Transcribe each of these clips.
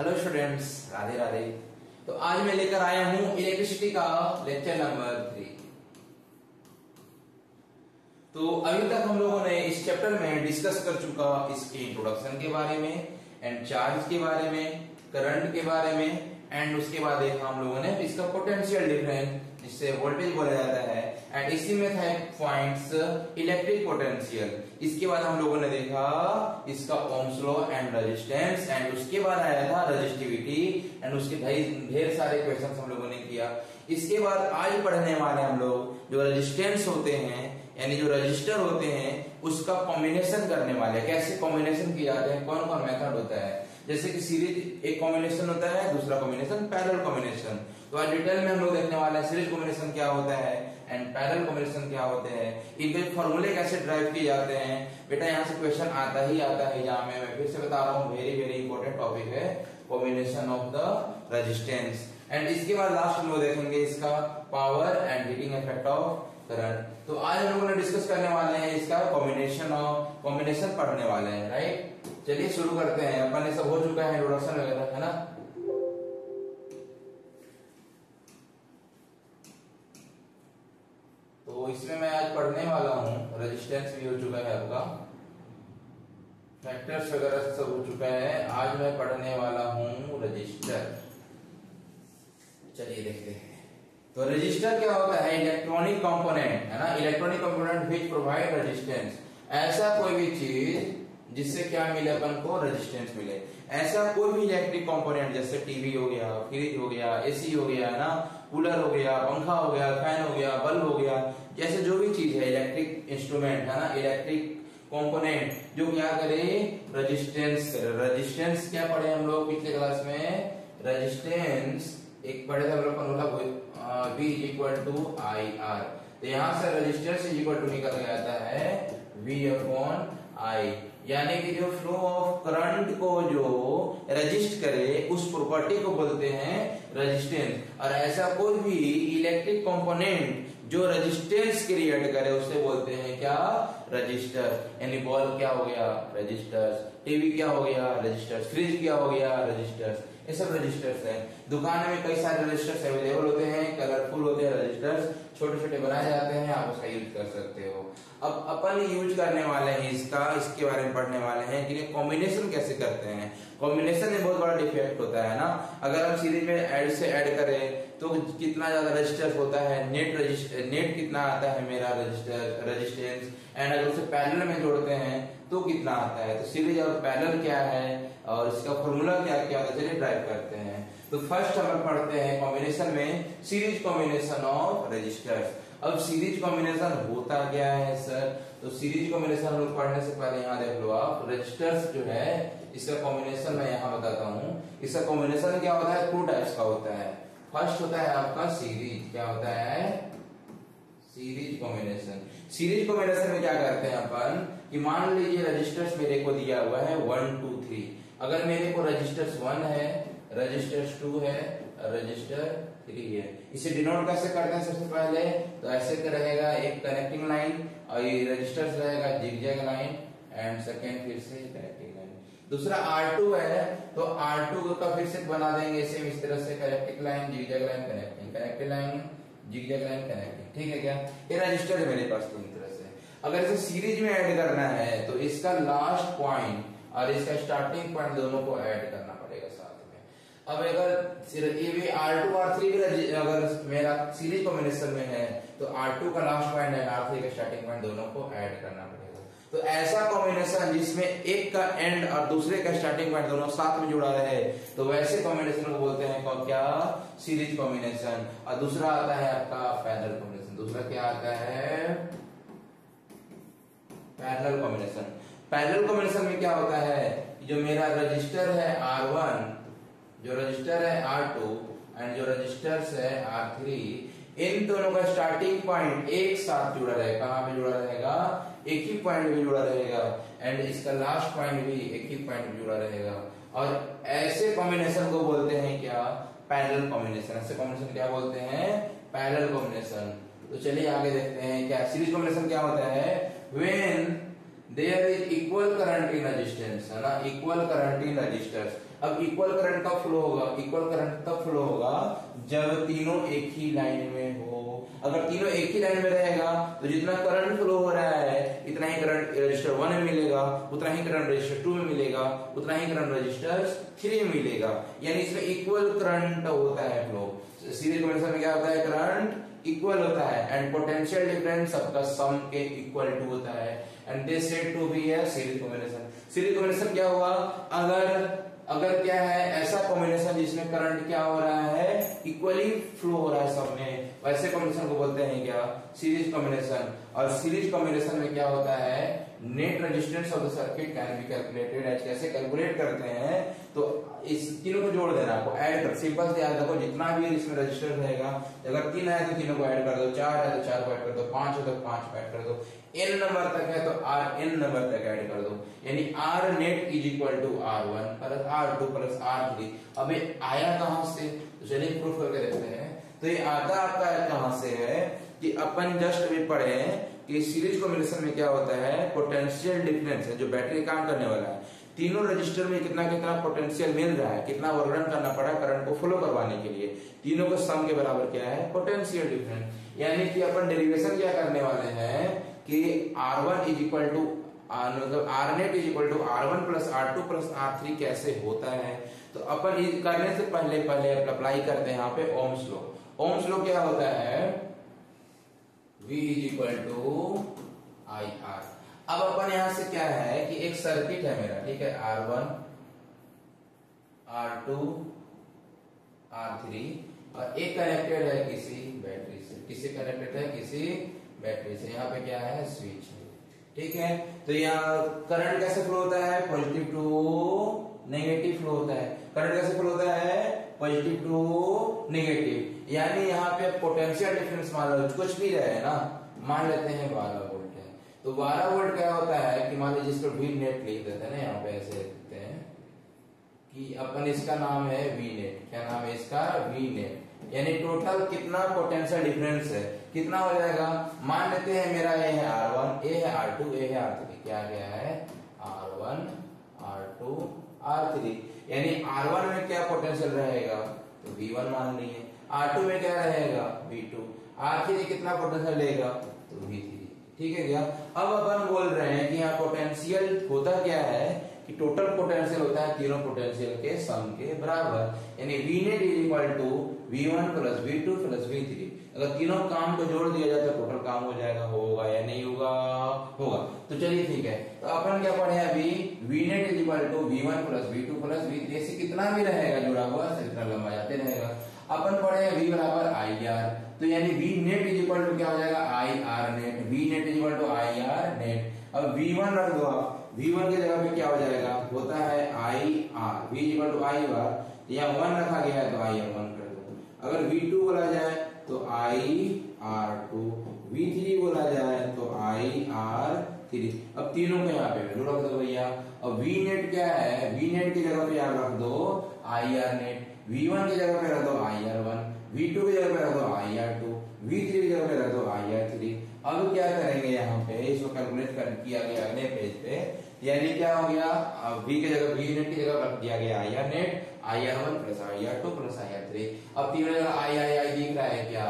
Hello students, Radhe Radhe. तो आज मैं लेकर आया हूं इलेक्ट्रिसिटी का लेक्चर नंबर 3। तो अभी तक हम लोगों ने इस चैप्टर में डिस्कस कर चुका इसके इंट्रोडक्शन के बारे में एंड चार्ज के बारे में, करंट के बारे में एंड उसके बाद देखा हम लोगों ने इसका पोटेंशियल डिफरेंस जिससे वोल्टेज बोला जाता है एंड इसी में था पॉइंट्स इलेक्ट्रिक पोटेंशियल। इसके बाद हम लोगों ने देखा इसका Ohm's law and resistance and उसके बाद आया था रेजिस्टिविटी एंड उसके ढेर सारे क्वेश्चंस हम लोगों ने किया। इसके बाद आज पढ़ने वाले हम लोग जो रेजिस्टेंस होते हैं यानी जो रजिस्टर होते हैं उसका कॉम्बिनेशन करने वाले, कैसे कॉम्बिनेशन किया जाता है, कौन कौन मेथड होता है। जैसे कि सीरीज एक कॉम्बिनेशन होता है, दूसरा कॉम्बिनेशन पैरेलल कॉम्बिनेशन। तो आज डिटेल में हम लोग देखने वाले हैं सीरीज कॉम्बिनेशन क्या होता है एंड पैरेलल कॉम्बिनेशन क्या होते हैं, इनके फॉर्मूले कैसे ड्राइव किए जाते हैं। बेटा यहाँ से क्वेश्चन आता ही आता है, जहाँ मैं फिर से बता रहा हूँ वेरी वेरी इंपॉर्टेंट टॉपिक है combination of the resistance. And इसके बाद लास्ट हम लोग देखेंगे इसका power and heating effect of current. तो आज हम लोगों ने डिस्कस करने वाले हैं इसका कॉम्बिनेशन पढ़ने वाले हैं, राइट। चलिए शुरू करते हैं। अपन ने सब हो चुका है इंट्रोडक्शन वगैरह, है ना। तो इसमें मैं आज पढ़ने वाला हूं, रेजिस्टेंस भी हो चुका है आपका, फैक्टर्स वगैरह सब हो चुका है। आज मैं पढ़ने वाला हूं रजिस्टर। चलिए देखते हैं। तो रजिस्टर क्या होता है, इलेक्ट्रॉनिक कंपोनेंट, है ना। Electronic component which provide resistance, ऐसा कोई भी चीज जिससे क्या मिले अपन को, रेजिस्टेंस मिले। ऐसा कोई भी इलेक्ट्रिक कंपोनेंट जैसे टीवी हो गया, फ्रिज हो गया, एसी हो गया, ना, कूलर हो गया, पंखा हो गया, फैन हो गया, बल्ब हो गया, जैसे जो भी चीज है इलेक्ट्रिक इंस्ट्रूमेंट, है ना, इलेक्ट्रिक कंपोनेंट जो क्या करे, रेजिस्टेंस करे। रेजिस्टेंस क्या पढ़े हम लोग पिछले क्लास में, रेजिस्टेंस एक पढ़े थे हम लोग formula V equal to I R. तो यहां से रेजिस्टेंस इक्वल टू निकल के आता है V अपॉन आई, यानी कि जो फ्लो ऑफ करंट को जो रजिस्ट करे उस प्रॉपर्टी को बोलते हैं रेजिस्टेंस। और ऐसा कोई भी इलेक्ट्रिक कंपोनेंट जो रेजिस्टेंस क्रिएट करे उसे बोलते हैं क्या, रजिस्टर। यानी बल्ब क्या हो गया, रजिस्टर्स, टीवी क्या हो गया, रजिस्टर्स, फ्रिज क्या हो गया, रजिस्टर्स, ये सब रजिस्टर्स है। दुकान में कई सारे रजिस्टर्स अवेलेबल होते हैं, कलरफुल होते हैं रजिस्टर्स, छोटे छोटे बनाए जाते हैं, आप उसका यूज कर सकते हो। अब अपन यूज करने वाले हैं इसके बारे में पढ़ने वाले हैं कि कॉम्बिनेशन कैसे करते हैं। कॉम्बिनेशन में बहुत बड़ा डिफेक्ट होता है ना। अगर हम सीरीज में ऐड से ऐड करें तो कितना ज्यादा रजिस्टर होता है, नेट कितना आता है मेरा रेजिस्टेंस, एंड अगर उसे पैरेलल में जोड़ते हैं तो कितना आता है। तो सीरीज और पैरेलल क्या है और इसका फॉर्मूला क्या क्या होता है, चलिए ड्राइव करते हैं। तो फर्स्ट हम पढ़ते हैं कॉम्बिनेशन में सीरीज कॉम्बिनेशन ऑफ रजिस्टर्स। अब सीरीज कॉम्बिनेशन होता क्या है सर, तो सीरीज कॉम्बिनेशन हम लोग पढ़ने से पहले यहाँ देख लो आप, रजिस्टर्स जो है इसका कॉम्बिनेशन मैं यहाँ बताता हूँ। इसका कॉम्बिनेशन क्या होता है, 2 टाइप्स का होता है। फर्स्ट होता है आपका सीरीज, क्या होता है, सीरीज कॉम्बिनेशन। सीरीज कॉम्बिनेशन में क्या करते हैं अपन कि मान लीजिए रजिस्टर्स मेरे को दिया हुआ है 1 2 3। अगर मेरे को रजिस्टर्स 1 है, रजिस्टर्स 2 है, रजिस्टर 3 है, इसे डिनोट कैसे करते हैं सबसे पहले, तो ऐसे रहेगा एक कनेक्टिंग लाइन और ये रजिस्टर्स रहेगा जिगजैग लाइन एंड सेकेंड फिर से कनेक्टिंग लाइन। दूसरा R2 है तो R2 का फिर से बना देंगे सेम इस तरह से, connecting line, zigzag line, connecting, connecting line, zigzag line, connecting. ठीक है क्या, ये रजिस्टर है मेरे पास तीन तरह से। अगर इसे सीरीज में ऐड करना है तो इसका लास्ट पॉइंट और इसका स्टार्टिंग पॉइंट दोनों को ऐड करना पड़ेगा साथ में। अब अगर ये भी R2 R3 भी अगर मेरा सीरीज कॉम्बिनेशन में है तो R2 का लास्ट पॉइंट है, R3 का स्टार्टिंग पॉइंट दोनों को ऐड करना पड़ेगा। तो ऐसा कॉम्बिनेशन जिसमें एक का एंड और दूसरे का स्टार्टिंग पॉइंट दोनों साथ में जुड़ा रहे, तो वैसे कॉम्बिनेशन को बोलते हैं क्या, सीरीज कॉम्बिनेशन। और दूसरा आता है आपका पैरेलल कॉम्बिनेशन। दूसरा क्या आता है, पैरेलल कॉम्बिनेशन। पैरेलल कॉम्बिनेशन में क्या होता है, जो मेरा रजिस्टर है R1, जो रजिस्टर है R2 एंड जो रजिस्टर्स है R3, इन दोनों का स्टार्टिंग पॉइंट एक साथ जुड़ा रहेगा। कहां पे जुड़ा रहेगा, एक ही पॉइंट में जुड़ा रहेगा एंड इसका लास्ट पॉइंट भी एक ही पॉइंट में जुड़ा रहेगा। और ऐसे कॉम्बिनेशन को बोलते हैं क्या, पैरेलल कॉम्बिनेशन। ऐसे कॉम्बिनेशन क्या बोलते हैं, पैरेलल कॉम्बिनेशन। तो चलिए आगे देखते हैं क्या सीरीज कॉम्बिनेशन क्या होता है, when there is equal current in resistance, है ना, इक्वल करंट इन रजिस्टर्स। अब इक्वल करंट कब फ्लो होगा? इक्वल करंट तब फ्लो होगा जब तीनों एक ही लाइन में हो। अगर तीनों एक ही लाइन में रहेगा तो जितना करंट फ्लो हो रहा है इतना ही करंट रजिस्टर 1 में मिलेगा, उतना ही करंट रजिस्टर 2 में मिलेगा, उतना ही करंट रजिस्टर 3 में मिलेगा। यानी इसमें इक्वल करंट होता है फ्लो। सीरीज कॉम्बिनेशन में क्या होता है? करंट इक्वल होता है एंड पोटेंशियल डिफरेंस सबका सम के इक्वल टू होता है and this said to be है सीरीज कॉम्बिनेशन। सीरीज कॉम्बिनेशन क्या हुआ? अगर क्या है ऐसा कॉम्बिनेशन जिसमें करंट क्या हो रहा है? इक्वली फ्लो हो रहा है सब में, वैसे कॉम्बिनेशन को बोलते हैं क्या? Series combination. और सीरीज कॉम्बिनेशन में क्या होता है? Net resistance of the circuit can be calculated as. कैसे कैलकुलेट करते हैं? तो इस तीनों को जोड़ देना, आपको ऐड कर, सिंपल से याद रखो जितना भी इसमें रजिस्टर रहेगा, अगर 3 है तो तीनों को ऐड कर दो, 4 है तो 4 को ऐड कर दो, 5 है तो 5 को ऐड कर दो, n नंबर तक है तो Rn नंबर तक ऐड कर दो। यानी R net is equal to R1 plus R2 plus R3। अब ये आया कहां से? तो चलिए प्रूफ करके देखते हैं। तो ये आता आपका कहां से है कि अपन जस्ट अभी पढ़े कि सीरीज कॉम्बिनेशन में क्या होता है? पोटेंशियल डिफरेंस है जो बैटरी काम करने वाला है, तीनों रजिस्टर में कितना कितना पोटेंशियल मिल रहा है, कितना वर्क करना पड़ा करंट को फ्लो करवाने के लिए, तीनों को सम के बराबर क्या है? Potential difference. यानी कि अपन डेरिवेशन क्या करने वाले हैं कि R1 इज इक्वल टू मतलब R net is equal to R1 plus R2 plus R3 कैसे होता है? तो अपन करने से पहले अप्लाई करते हैं यहाँ पे ओम्स लॉ। ओम्स लॉ क्या होता है? V is equal to IR। अब अपन यहां से क्या है कि एक सर्किट है मेरा, ठीक है, R1 R2 R3 और एक कनेक्टेड है किसी बैटरी से, किसी कनेक्टेड है किसी बैटरी से। यहाँ पे क्या है? स्विच है, ठीक है। तो यहाँ करंट कैसे फ्लो होता है? पॉजिटिव टू नेगेटिव फ्लो होता है। करंट कैसे फ्लो होता है? Positive to negative. यानी यहाँ पे पोटेंशियल डिफरेंस मान लो कुछ भी रहे ना, मान लेते हैं 12 वोल्ट है, तो 12 वोल्ट क्या होता है कि मान लीजिए इसको V नेट लिख देते हैं ना, यहाँ पे ऐसे लिखते हैं कि अपन इसका नाम है V नेट। क्या नाम है इसका? V net. यानी टोटल कितना पोटेंशियल डिफरेंस है, कितना हो जाएगा? मान लेते हैं मेरा ये है R1, ये है R2, ये है R3। क्या गया है? R1 R2 R3। यानी R1 में क्या पोटेंशियल रहेगा? तो V1 मान लिए। R2 में क्या रहेगा? V2। R3 कितना पोटेंशियल लेगा? तो V3। ठीक है क्या? अब अपन बोल रहे हैं कि यहाँ पोटेंशियल होता क्या है कि टोटल पोटेंशियल होता है तीनों पोटेंशियल के सम के बराबर। यानी V net is equal to V1 plus V2 plus V3। अगर तीनों काम को जोड़ दिया जाए तो टोटल काम हो जाएगा। होगा या नहीं होगा? होगा। तो चलिए ठीक है, तो अपन क्या पढ़े अभी? V net is equal to V1 plus V2 plus V3। ऐसे कितना भी रहेगा जुड़ा हुआ इतना लंबा जाते रहेगा। अपन पढ़े V बराबर IR, तो यानी V net is equal to क्या हो जाएगा? IR net. V net is equal to IR net. अब V1 रख दो आप, V1 की जगह पे क्या हो जाएगा? होता है IR। V is equal to IR, यहाँ 1 रखा गया है तो IR1 कर दो। अगर V2 बोला जाए तो IR2, V3 बोला जाए तो IR3। अब तीनों को यहाँ पे वैल्यू रख दो भैया। अब V नेट क्या है? V नेट की जगह पे यहाँ रख दो IR नेट। V1 की जगह पे रख दो IR1, V2 की जगह पे रख दो IR2, V3 की जगह पे रख दो IR3। अब क्या करेंगे यहाँ पे? इसको कैलकुलेट किया गया अगले पेज पे। यानी क्या हो गया? V की जगह V नेट की जगह रख दिया गया IR net, IR1 plus IR2 plus IR3। अब तीनों जगह I दिख रहा है क्या?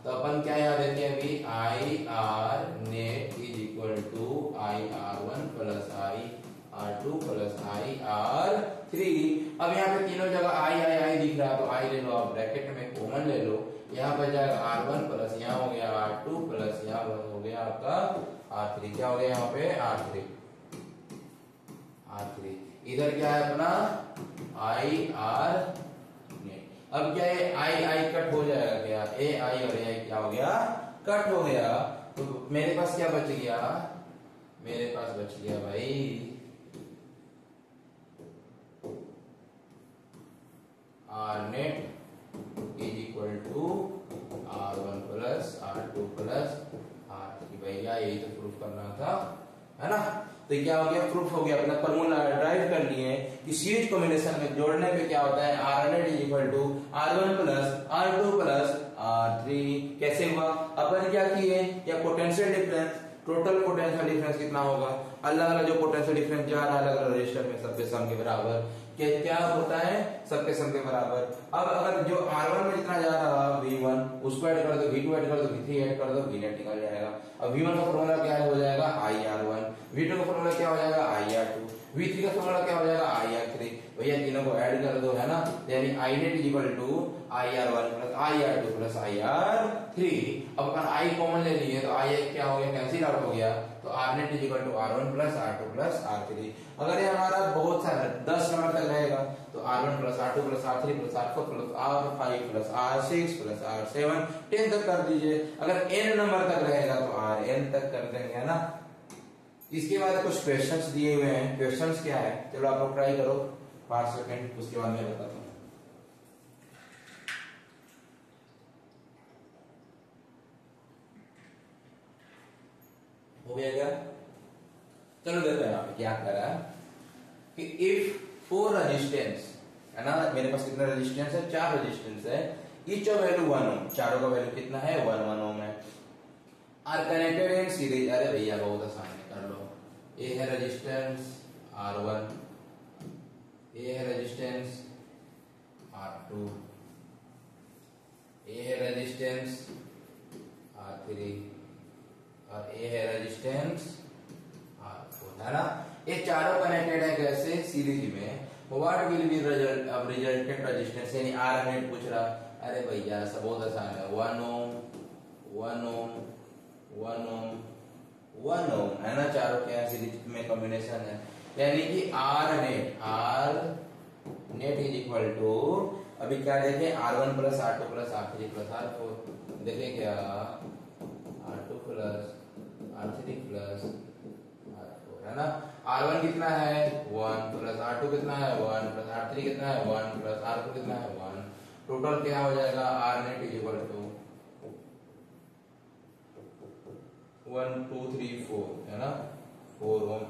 तो अपन क्या याद देते हैं अभी? IR net is equal to IR1 plus IR2 plus IR3। अब यहाँ पे तीनों जगह I दिख रहा है तो I ले लो, आप ब्रैकेट में कॉमन ले लो। यहाँ पर जाएगा R1 प्लस यहाँ हो गया R2 प्लस यहाँ हो गया आपका R3। क्या हो गया यहाँ पे? R3। इधर क्या है अपना? IR net. अब क्या है? I कट हो जाएगा क्या? AI और AI क्या हो गया? कट हो गया। तो मेरे पास क्या बच गया? मेरे पास बच गया भाई R net is equal to R1 plus R2 plus R3। भैया यही तो प्रूफ करना था, है ना? तो क्या हो गया? प्रूफ हो गया। अपना फॉर्मूला ड्राइव कर लिए कि सीरीज कॉम्बिनेशन में जोड़ने पे क्या होता है? R net is equal to R1 plus R2 plus R3। कैसे हुआ? अपन क्या किए? या potential difference total potential difference कितना होगा, अलग अलग जो पोटेंशियल डिफरेंस जा रहा है अलग अलग रजिस्टर में सबके सम के बराबर, क्या होता है, सबके सम के बराबर। अब अगर जो R1 में जितना जा रहा है V1 उसको ऐड कर दो, V2 ऐड कर दो, V3 ऐड कर दो, V नेट निकल जाएगा। अब V1 का फॉर्मूला क्या हो जाएगा IR1, V2 का फॉर्मूला क्या हो जाएगा IR2, V3 का फॉर्मूला क्या हो जाएगा IR3। भैया तीनों को ऐड कर दो, है ना, यानी I net equal to IR1 plus IR2 plus IR3। अब अपन I कॉमन ले लिए तो I क्या हो गया, कैंसिल आउट हो गया, तो R net equal to R1 plus R2 plus R3। अगर ये हमारा बहुत सारा 10 नंबर तक रहेगा तो R1 plus R2 plus R3 plus R4 plus R5 plus R6 plus R7 10 तक कर दीजिए। अगर n नंबर तक रहेगा तो Rn तक कर देंगे, है ना। इसके बाद कुछ क्वेश्चंस दिए हुए हैं, क्वेश्चंस क्या है, चलो आप लोग ट्राई करो 5 सेकंड, उसके बाद मैं बताता हूँ। हो गया क्या, चलो देखो यहाँ पे क्या कर रहा है कि इफ 4 रेजिस्टेंस, है ना, मेरे पास कितना रेजिस्टेंस है, 4 रेजिस्टेंस है, ईच ऑफ वैल्यू 1 ओम, चारों का वैल्यू कितना है 1 ओम है, आर कनेक्टेड इन सीरीज। अरे भैया बहुत आसान है, कर लो। ये है रेजिस्टेंस R1, ये है रेजिस्टेंस R2, ये है रेजिस्टेंस R3 और ये है रेजिस्टेंस R4, है ना। ये चारों कनेक्टेड है कैसे, सीरीज में। व्हाट विल बी रिजल्ट, अब रिजल्टेंट रेजिस्टेंस यानी R हमें पूछ रहा। अरे भैया सब बहुत आसान है, 1 ओम 1 ओम 1 ओम 1 ओम, है ना, चारों के सीरीज में कॉम्बिनेशन है, यानी कि R net is equal to, अभी क्या देखें, R1 plus R2 plus R3 plus R4, देखें क्या, R2 plus R3 plus R4, है ना। R1 कितना है 1 प्लस R2 कितना है 1 प्लस R3 कितना है 1 प्लस R4 कितना है 1, टोटल क्या हो जाएगा R net is equal to 1 2 3 4, है ना, 4 ओम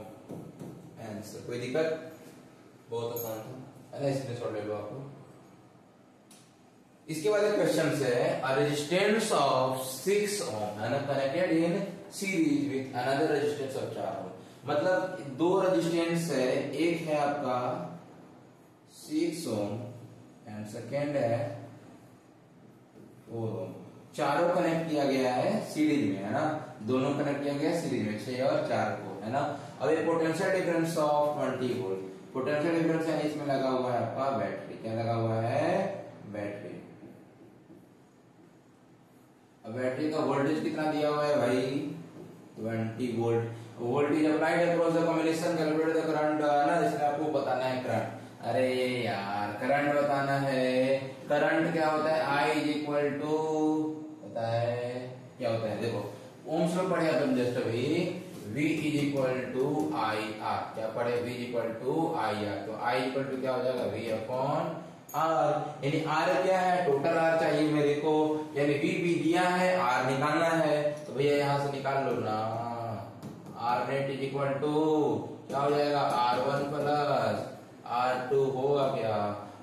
आंसर। कोई दिक्कत, बहुत आसान था, है ना, इसमें सॉल्व ले लो आपको। इसके बाद एक क्वेश्चन है, रेजिस्टेंस ऑफ 6 ओम, है ना, connected in series with another resistance of 4 ओम, मतलब दो रेजिस्टेंस है, एक है आपका 6 ओम एंड सेकेंड है 4 ओम, चारों कनेक्ट किया गया है सीरीज में, है ना, दोनों कनेक्ट किया गया सीरीज में 6 और 4 को, है ना। अब ये potential difference of 20 volt, potential difference यानी इसमें लगा हुआ है आपका बैटरी, क्या लगा हुआ है, बैटरी। अब बैटरी का वोल्टेज कितना दिया हुआ है भाई 20 volt, voltage applied across the combination, calculate the current, है ना, इसमें आपको बताना है करंट। अरे यार करंट बताना है, करंट क्या होता है, I इज इक्वल टू, पता है क्या होता है, देखो ओम्स में पढ़े अपन जस्ट अभी, V is equal to IR, क्या पढ़े, V is equal to IR, तो I इक्वल टू क्या हो जाएगा V अपॉन R, यानी R क्या है, टोटल R चाहिए मेरे को, यानी V दिया है, R निकालना है, तो भैया यहाँ से निकाल लो ना, R net is equal to क्या हो जाएगा R1 प्लस R2 होगा क्या,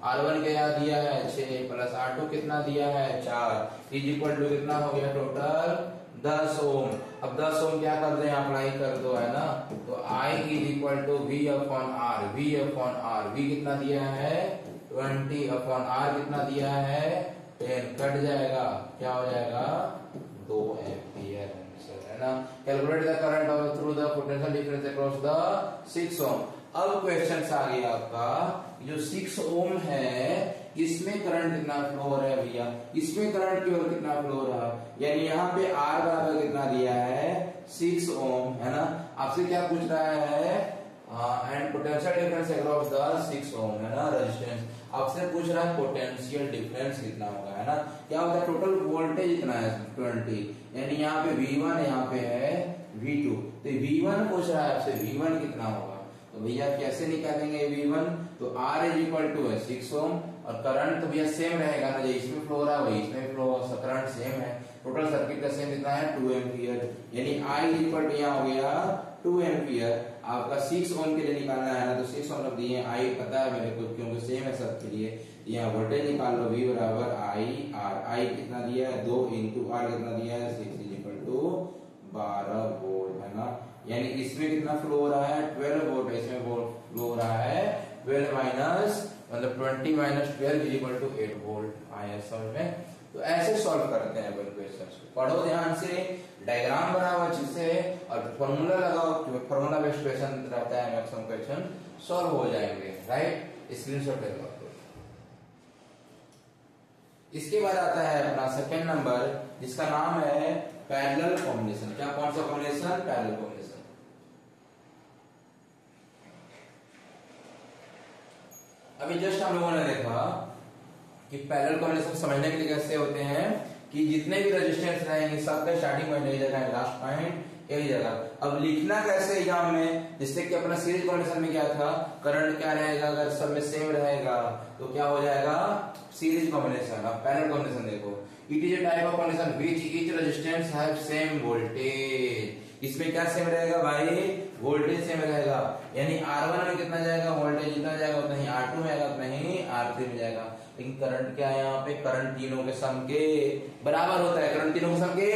R1 क्या दिया है 6 प्लस R2 कितना दिया है 4 इज इक्वल टू कितना हो गया टोटल 10 ओम। अब 10 ओम क्या कर दें, अप्लाई कर दो, है ना, तो I is equal to V upon R, V upon R, V कितना दिया है 20 अपॉन R कितना दिया है 10, कट जाएगा, क्या हो जाएगा 2 एम्पियर, है ना। Calculate the current through the potential difference across the 6 ओम। अब क्वेश्चन आ गया आपका, जो 6 ओम है इसमें करंट कितना फ्लो हो रहा है भैया, इसमें करंट की ओर कितना फ्लो हो रहा है, यानी यहाँ पे R बराबर कितना दिया है 6 ओम, है ना। आपसे क्या पूछ रहा है, and potential difference across the 6 ओम, है ना, रेजिस्टेंस। आपसे पूछ रहा है पोटेंशियल डिफरेंस कितना होगा, है ना, क्या होता है, टोटल वोल्टेज इतना है 20, यानी यहाँ पे V1 यहाँ पे है V2, तो V1 पूछ रहा है आपसे, V1 कितना होगा, तो भैया कैसे निकालेंगे V1, तो R इज इक्वल टू है 6 ओम, और करंट तो भैया सेम रहेगा ना, जो इसमें फ्लो हो रहा है वही इसमें फ्लो होगा, करंट सेम है, टोटल सर्किट का सेम कितना है 2 एम्पियर, यानी I इज इक्वल टू यहाँ हो गया 2 एम्पियर। आपका 6 ओम के लिए निकालना है ना, तो 6 ओम रख दिए, I पता है मेरे को क्योंकि सेम है सबके लिए, यहाँ वोल्टेज निकाल लो, V बराबर I R, I कितना दिया है 2 इंटू R कितना दिया है 6 इज इक्वल टू 12 वोल्ट है ना, यानी इसमें कितना फ्लो हो रहा है 12 वोल्ट, इसमें फ्लो हो रहा है 12 माइनस मतलब 20 minus 12 is equal to 8 volt. आया समझ में? तो ऐसे सॉल्व करते हैं अपन क्वेश्चंस को, पढ़ो ध्यान से, डायग्राम बनाओ अच्छे से और फॉर्मूला लगाओ, फॉर्मूला बेस्ड क्वेश्चन रहता है मैक्सिमम क्वेश्चन सॉल्व हो जाएंगे, राइट? स्क्रीनशॉट ले लो। इसके बाद आता है अपना सेकंड नंबर जिसका नाम है पैरेलल कॉम्बिनेशन। क्या, कौन सा कॉम्बिनेशन? Parallel combination. अभी जस्ट हम लोगों ने देखा कि पैरेलल कॉम्बिनेशन समझने के लिए कैसे होते हैं कि जितने भी रेजिस्टेंस रहेंगे सबका स्टार्टिंग पॉइंट एक जगह, लास्ट पॉइंट एक जगह। अब लिखना कैसे एग्जाम में, जिससे कि अपना सीरीज कॉम्बिनेशन में क्या था, करंट क्या रहेगा, अगर सब में सेम रहेगा तो क्या हो जाएगा सीरीज कॉम्बिनेशन। अब पैरेलल कॉम्बिनेशन देखो, it is a type of combination which each resistance have same voltage. इसमें क्या सेम रहेगा भाई, वोल्टेज सेम रहेगा, यानी R1 में कितना जाएगा वोल्टेज, जितना जाएगा उतना ही R2 में आएगा, उतना ही R3 में जाएगा। लेकिन करंट क्या है यहाँ पे, करंट तीनों के सम के बराबर होता है, करंट तीनों के सम के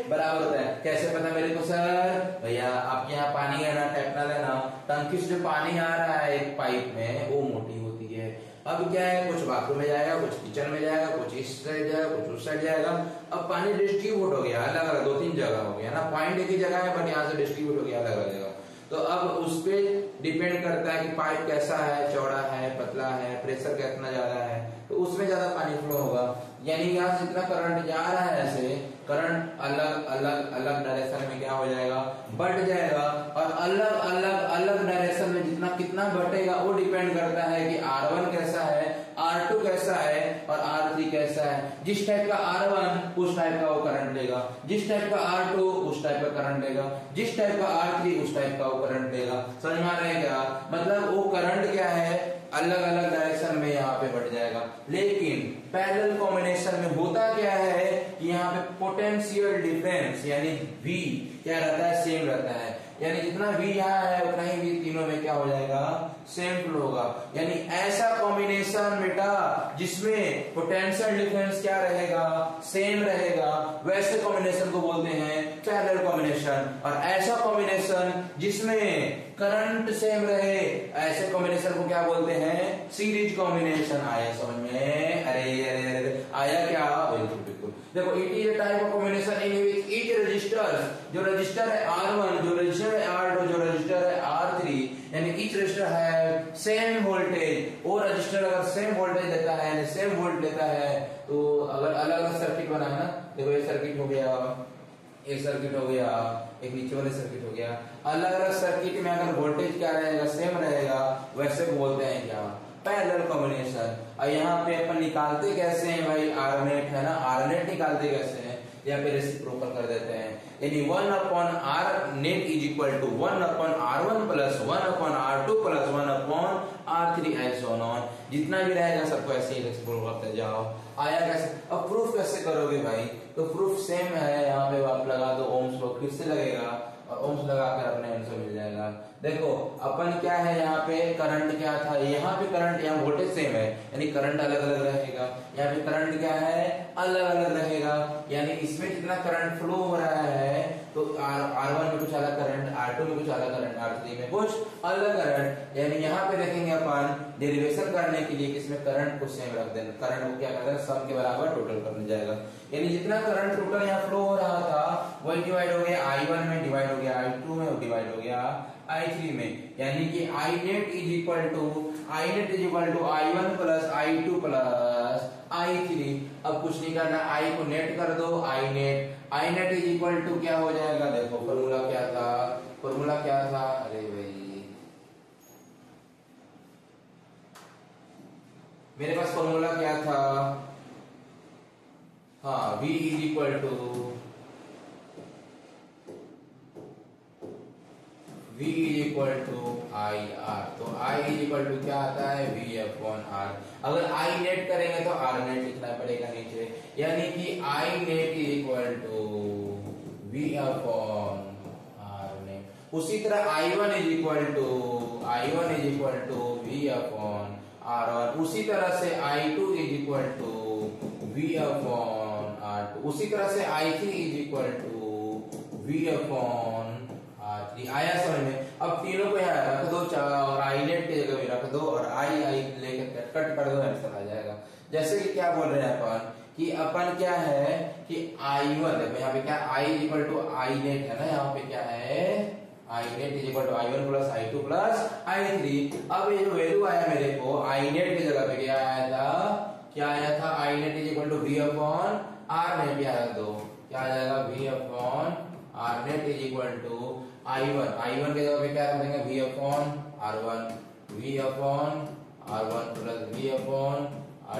बराबर होता है। कैसे पता मेरे को सर? भैया आपके यहाँ पानी है ना, टैप ना लेना, टंकी से जो पानी आ रहा है एक पाइप में वो मोटी होती है। अब क्या है, कुछ बाथरूम में जाएगा, कुछ किचन में जाएगा, कुछ इस साइड जाएगा, कुछ उस साइड जाएगा। अब पानी डिस्ट्रीब्यूट हो गया अलग अलग, 2-3 जगह हो गया ना, पॉइंट एक ही जगह है बट यहाँ से डिस्ट्रीब्यूट हो गया अलग अलग जगह। तो अब उस पे डिपेंड करता है कि पाइप कैसा है, चौड़ा है, पतला है, प्रेशर कितना ज्यादा है, तो उसमें ज्यादा पानी फ्लो होगा। यानी यहाँ से जितना करंट जा रहा है ऐसे करंट अलग अलग अलग डायरेक्शन में क्या हो जाएगा, बढ़ जाएगा। और अलग अलग अलग डायरेक्शन में जितना कितना बढ़ेगा वो डिपेंड करता है कि R1 कैसा है, R2 कैसा है और R3 कैसा है। जिस टाइप का R1 उस टाइप का वो करंट लेगा, जिस टाइप का R2 उस टाइप का करंट लेगा, जिस टाइप का R3 उस टाइप का वो करंट लेगा। समझ में आ रहा है क्या? मतलब वो करंट क्या है, अलग अलग डायरेक्शन में यहाँ पे बढ़ जाएगा। लेकिन पैरेलल कॉम्बिनेशन में होता क्या है कि यहाँ पे पोटेंशियल डिफरेंस यानी V क्या रहता है, सेम रहता है। यानी जितना V यहाँ है उतना ही V तीनों में क्या हो जाएगा, सेम फ्लो होगा। यानी ऐसा कॉम्बिनेशन बेटा जिसमें पोटेंशियल डिफरेंस क्या रहेगा, सेम रहेगा, वैसे कॉम्बिनेशन को बोलते हैं पैरेलल कॉम्बिनेशन। और ऐसा कॉम्बिनेशन जिसमें करंट सेम रहे, ऐसे कॉम्बिनेशन को क्या बोलते हैं, सीरीज कॉम्बिनेशन। आया समझ में? अरे अरे अरे आया क्या? बिल्कुल बिल्कुल। देखो it is a type of combination in which each resistor, जो रजिस्टर है R1, जो रजिस्टर है R2, जो रजिस्टर है R3, यानी ईच रजिस्टर है सेम वोल्टेज। वो रजिस्टर अगर सेम वोल्टेज देता है यानी सेम वोल्ट देता है, तो अगर अलग अलग सर्किट बना है ना, देखो ये सर्किट हो गया, एक सर्किट हो गया, एक नीचे वाले सर्किट हो गया, अलग अलग सर्किट में अगर वोल्टेज क्या रहेगा, सेम रहेगा, वैसे बोलते हैं क्या, पैरेलल कॉम्बिनेशन। और यहाँ पे अपन निकालते कैसे हैं भाई, R नेट है ना, R नेट निकालते कैसे हैं, या फिर रेसिप्रोकल कर देते हैं। यानी 1/R net is equal to 1/R1 plus 1/R2 plus 1/R3 and so on. जितना भी रहेगा सबको ऐसे ही रेसिप्रोकल करते जाओ। आया कैसे? अब प्रूफ कैसे करोगे भाई? तो प्रूफ सेम है, यहाँ पे आप लगा दो ओम्स लॉ, फिर से लगेगा और ओम्स लगाकर अपने आंसर मिल जाएगा। देखो अपन क्या है, यहाँ पे करंट क्या था, यहाँ पे करंट, यहाँ वोल्टेज सेम है यानी करंट अलग अलग रहेगा। यहाँ पे करंट क्या है, अलग अलग रहेगा, यानी इसमें जितना करंट फ्लो हो रहा है तो R1 में कुछ अलग करंट, R2 में कुछ अलग करंट, R3 में कुछ अलग करंट। यानी यहाँ पे देखेंगे अपन डेरिवेशन करने के लिए किसमें करंट को सेम रख देना, करंट को क्या करना, सम के बराबर टोटल करने जाएगा। यानी जितना करंट टोटल यहाँ फ्लो हो रहा था वही डिवाइड हो गया I1 में, डिवाइड हो गया I2 में और डिवाइड हो गया I3 में। यानी कि I net is equal to I1 plus I2 plus I3। अब कुछ नहीं करना, I को नेट कर दो, I net is equal to क्या हो जाएगा, देखो फॉर्मूला क्या था, फॉर्मूला क्या था, अरे भाई मेरे पास फॉर्मूला क्या था, हाँ V is equal to I R। तो I इज इक्वल टू क्या आता है, V अपॉन R। अगर I नेट करेंगे तो R नेट लिखना पड़ेगा नीचे, यानी कि I net is equal to V upon R net. उसी तरह I1 is equal to V upon R1। उसी तरह से I2 is equal to V upon R2। उसी तरह से I3 is equal to V upon R3 आया समझ में। अब तीनों को यहाँ रख दो और आई नेट की जगह भी रख दो और आई लेकर कट कर दो, आंसर आ जाएगा। जैसे कि क्या बोल रहे हैं अपन कि अपन क्या है कि I1 देखो यहाँ पे क्या I equal to I net है ना, यहाँ पे क्या है I net is equal to I1 plus I2 plus I3। अब ये जो वैल्यू आया मेरे को आई नेट की जगह पे क्या आया था I net is equal to V upon R net भी आया, दो क्या आ जाएगा V upon R net is equal to I1 की जगह पे क्या रख देंगे V upon R1 plus V upon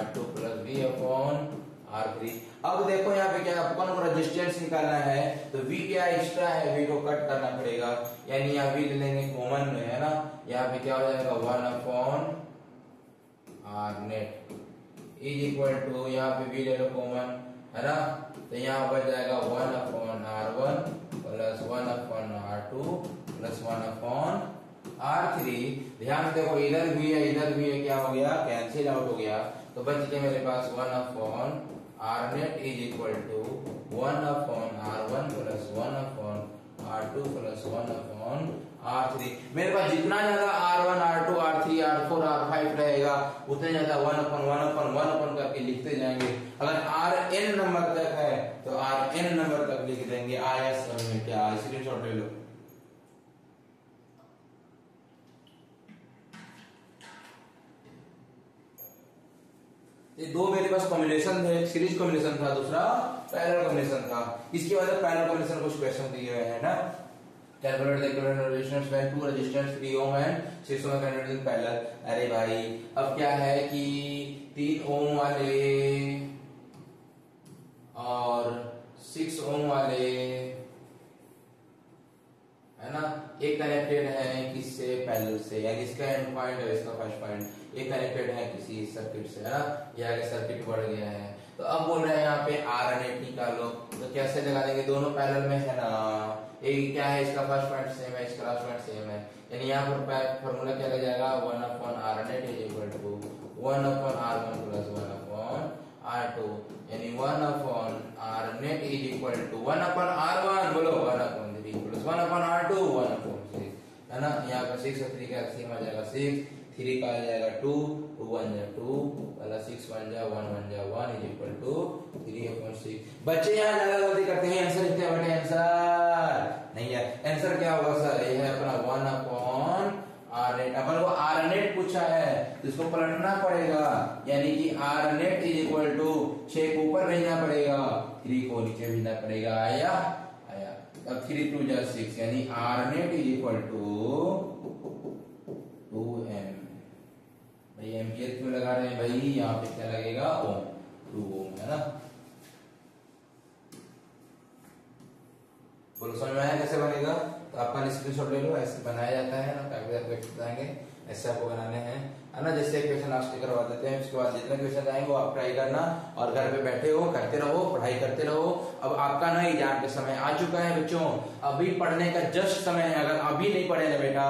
R2 plus V upon R3। अब देखो यहाँ पे क्या अपन को रेजिस्टेंस निकालना है, तो V क्या एक्स्ट्रा है, V को कट करना पड़ेगा, यानी यहाँ V ले लेंगे कॉमन में है ना, यहाँ पे क्या हो जाएगा 1 upon R net is equal to यहाँ पे V ले लो कॉमन है ना, तो यहाँ बच जाएगा 1 upon R1 plus 1 upon R2 plus 1 upon R3। ध्यान देखो इधर भी है क्या हो गया, कैंसिल आउट हो गया, तो बच गया मेरे पास 1 upon R net is equal to 1 upon R1 plus 1 upon R2 plus 1 upon R3। मेरे पास जितना ज्यादा R1 R2 R3 R4 R5 रहेगा उतने ज्यादा 1 अपॉन करके लिखते जाएंगे। अगर Rn नंबर तक है तो Rn नंबर तक लिख देंगे। आया समझ में क्या, स्क्रीनशॉट ले लो। ये दो मेरे पास कॉम्बिनेशन थे, एक सीरीज कॉम्बिनेशन था, दूसरा पैरेलल कॉम्बिनेशन था। इसकी वजह से पैरेलल कॉम्बिनेशन कुछ क्वेश्चन दिए हुए हैं ना, calculate the equivalent resistance when two resistance 3 ohm and 6 ohm conducted in parallel. अरे भाई अब क्या है कि 3 ओम वाले और 6 ओम वाले है ना, एक कनेक्टेड है किससे, पैरेलल से, यानी इसका एंड पॉइंट और इसका फर्स्ट पॉइंट एक कनेक्टेड है किसी सर्किट से है ना, ये आगे सर्किट बढ़ गया है। तो अब बोल रहे हैं यहाँ पे R नेट निकालो, तो कैसे लगा देंगे, दोनों पैरेलल में है ना, एक क्या है इसका फर्स्ट पॉइंट सेम है, इसका लास्ट पॉइंट सेम है, यानी यहाँ पर फॉर्मूला क्या लग जाएगा 1 upon R net is equal to 1 upon R1 plus 1 upon R2, यानी 1 upon R net is equal to 1 upon R1 बोलो 1 upon 3 plus 1 upon R2 1 upon 6 है ना, यहाँ पर 6 और 3 का सेम आ जाएगा 6, 3 का आ जाएगा 2, 2 1 जा 2 वाला 6 1 जा 1 जा 1 इज इक्वल टू 3 अपॉन 6। बच्चे यहाँ ज्यादा गलती करते हैं, आंसर लिखते हैं बेटे, आंसर नहीं है, आंसर क्या होगा सर, ये है अपना 1 अपॉन R नेट। अपन को R नेट पूछा है तो इसको पलटना पड़ेगा, यानी कि R net is equal to 6 को ऊपर भेजना पड़ेगा, 3 को नीचे भेजना पड़ेगा। आया अब 3 2 जा 6, यानी R net is equal to 2M। भाई एम्पियर क्यों लगा रहे हैं भाई, यहाँ पे क्या लगेगा ओम, 2 ओम है ना। बोलो समझ में आया कैसे बनेगा, तो आपका स्क्रीनशॉट ले लो, ऐसे बनाया जाता है ना, काफी ज्यादा क्वेश्चन आएंगे ऐसे आपको बनाने हैं है ना, जैसे क्वेश्चन आप करवा देते हैं, उसके बाद जितने क्वेश्चन आएंगे वो आप ट्राई करना और घर पे बैठे हो करते रहो, पढ़ाई करते रहो। अब आपका ना एग्जाम का समय आ चुका है बच्चों, अभी पढ़ने का जस्ट समय है, अगर अभी नहीं पढ़े ना बेटा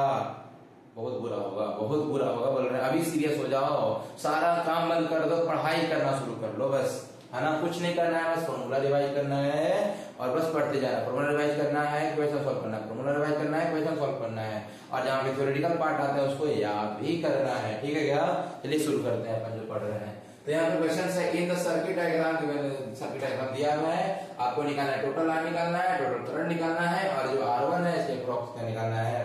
बहुत बुरा होगा बोल रहे हैं। अभी सीरियस हो जाओ, सारा काम बंद कर दो, पढ़ाई करना शुरू कर लो बस, है ना, कुछ नहीं करना है, बस फॉर्मूला रिवाइज करना है और बस पढ़ते जाना। फॉर्मूला रिवाइज करना है, क्वेश्चन सॉल्व करना है, फॉर्मूला रिवाइज करना है, क्वेश्चन सॉल्व करना है, और जहाँ पे थ्योरेटिकल पार्ट आता है उसको याद भी करना है। ठीक है क्या, चलिए शुरू करते हैं अपन जो पढ़ रहे हैं। तो यहाँ पे क्वेश्चन है in the circuit diagram, circuit diagram दिया हुआ है, आपको निकालना है टोटल R निकालना है, टोटल करंट निकालना है, और जो R1 है इसके अप्रॉक्स क्या निकालना है,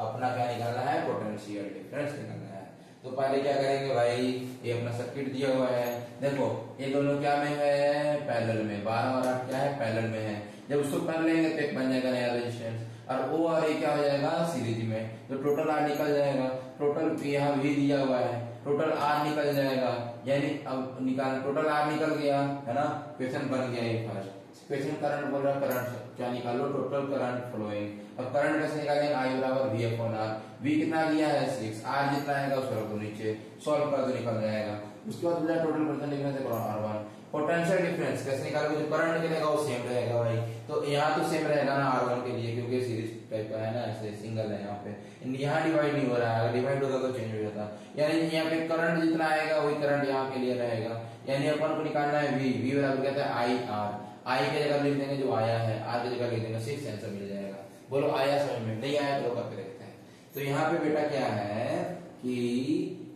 अपना क्या निकालना है, पोटेंशियल डिफरेंस निकालना है। तो पहले क्या करेंगे भाई, ये अपना सर्किट दिया हुआ है, देखो ये दोनों क्या में है, पैरेलल में, 12 और 8 क्या है पैरेलल में है। जब उसको कर लेंगे तो एक बन जाएगा नया रेजिस्टेंस, और ओ और ए क्या हो जाएगा सीरीज में, तो टोटल R निकल जाएगा, टोटल यहाँ भी दिया हुआ है, टोटल R निकल जाएगा, यानी अब निकाल टोटल R निकल गया है ना, क्वेश्चन बन गया ये फर्स्ट क्वेश्चन। करंट बोल रहा है, करंट क्या निकालो, टोटल करंट फ्लोइंग। अब करंट कैसे निकालेंगे, I बराबर V अपॉन R, V कितना दिया है 6, R जितना आएगा उसको रखो नीचे, सॉल्व कर दो निकल जाएगा। उसके बाद बोला टोटल करंट लिखने से R1, पोटेंशियल डिफरेंस कैसे निकालोगे, जो करंट निकलेगा वो सेम रहेगा भाई, तो यहाँ तो सेम रहेगा ना R1 के लिए, क्योंकि सीरीज टाइप का है ना, ऐसे सिंगल है यहाँ पे, यहाँ डिवाइड नहीं हो रहा है, अगर डिवाइड होता तो चेंज हो जाता, यानी यहाँ पे करंट जितना आएगा वही करंट यहाँ के लिए रहेगा, यानी अपन को निकालना है V बराबर कहता है IR, आई की जगह लिख देंगे जो आया है, आर की जगह लिख देंगे 6, आंसर मिल जाएगा। बोलो आया समझ में? नहीं आया तो करके देखते हैं। तो यहाँ पे बेटा क्या है कि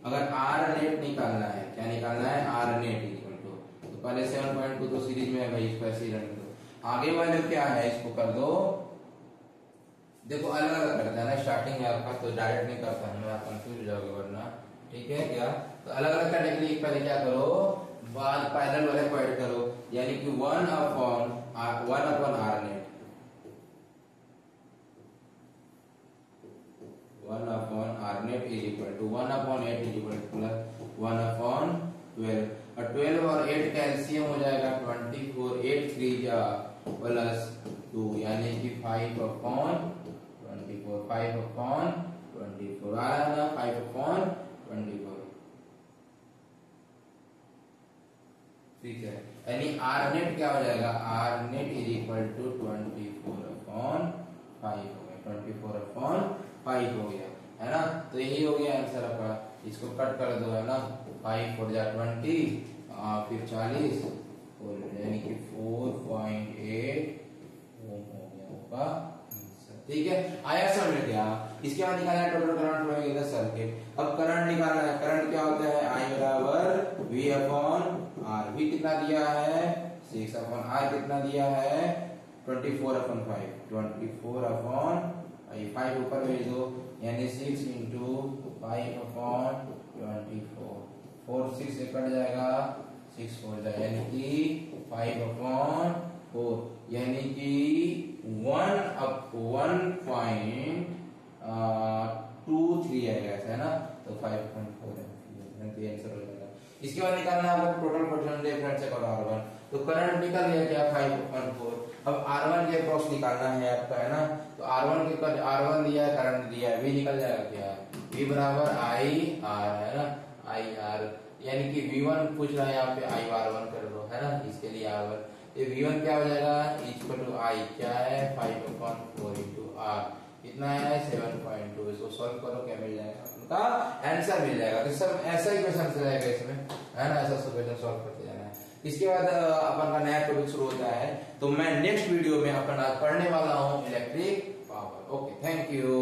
अगर आर नेट निकालना है, क्या निकालना है? आर नेट इक्वल टू, तो पहले 7.2 तो सीरीज में है भाई, इसको ऐसे ही रन करो। आगे वाले क्या है इसको कर दो, देखो अलग अलग करता है ना, स्टार्टिंग में आपका तो डायरेक्ट नहीं करता है, आप कंफ्यूज हो जाओगे वरना, ठीक है क्या? तो अलग अलग करने के लिए पहले क्या करो, बाद पैरेलल वाले को ऐड करो, यानी कि 1 upon R net, 1 upon R net is equal to 1 upon 8 is equal to plus 1 upon 12, और 12 और 8 का एलसीएम हो जाएगा 24, 8 3 जा प्लस 2, यानी कि 5 अपॉन 24, 5 अपॉन 24 आ रहा है ना, 5 अपॉन 24, ठीक है। यानी आर नेट क्या हो जाएगा, R net is equal to 24 upon 5 हो गया, 24 अपॉन 5 हो गया, है ना। तो यही हो गया आंसर आपका, इसको कट कर दो, है ना, 5 4 जा 20, फिर 40, यानी कि 4.8 ओम हो गया होगा, ठीक है। आया समझ में? क्या इसके बाद निकालना है टोटल करंट होगा सर्किट। अब करंट निकालना है, करंट क्या होता है, I बराबर V अपॉन R, V कितना दिया है 6 अपॉन R कितना दिया है 24 अपॉन 5, 24 अपॉन 5 ऊपर भेज दो, यानी 6 इंटू 5 अपॉन 24, 4 6 से कट जाएगा, 6 4 जाएगा, यानी कि 5 अपॉन 4, यानी कि 1.23 आएगा, ऐसा है ना, तो 5.4 है, तो ये आंसर हो जाएगा। इसके बाद निकालना है आपको टोटल पोटेंशियल डिफरेंस और R1, तो करंट निकल गया क्या 5.4, अब R1 के अक्रॉस निकालना है आपका, है ना, तो R1 दिया है, करंट दिया है, V निकल जाएगा क्या, V बराबर IR, है ना, IR, यानी कि V1 पूछ रहा है यहाँ पे, IR1 कर दो, है ना, इसके लिए R1, ये V1 क्या हो जाएगा इक्वल टू I क्या है 5/4 इंटू R, कितना है 7.2, इसको सॉल्व करो क्या मिल जाएगा, उनका आंसर मिल जाएगा। तो सब ऐसा ही क्वेश्चन रहेगा इसमें, है ना, ऐसा क्वेश्चन सॉल्व करते जाना है। इसके बाद अपन का नया टॉपिक शुरू होता है, तो मैं नेक्स्ट वीडियो में अपन पढ़ने वाला हूँ electric power. Okay, thank you.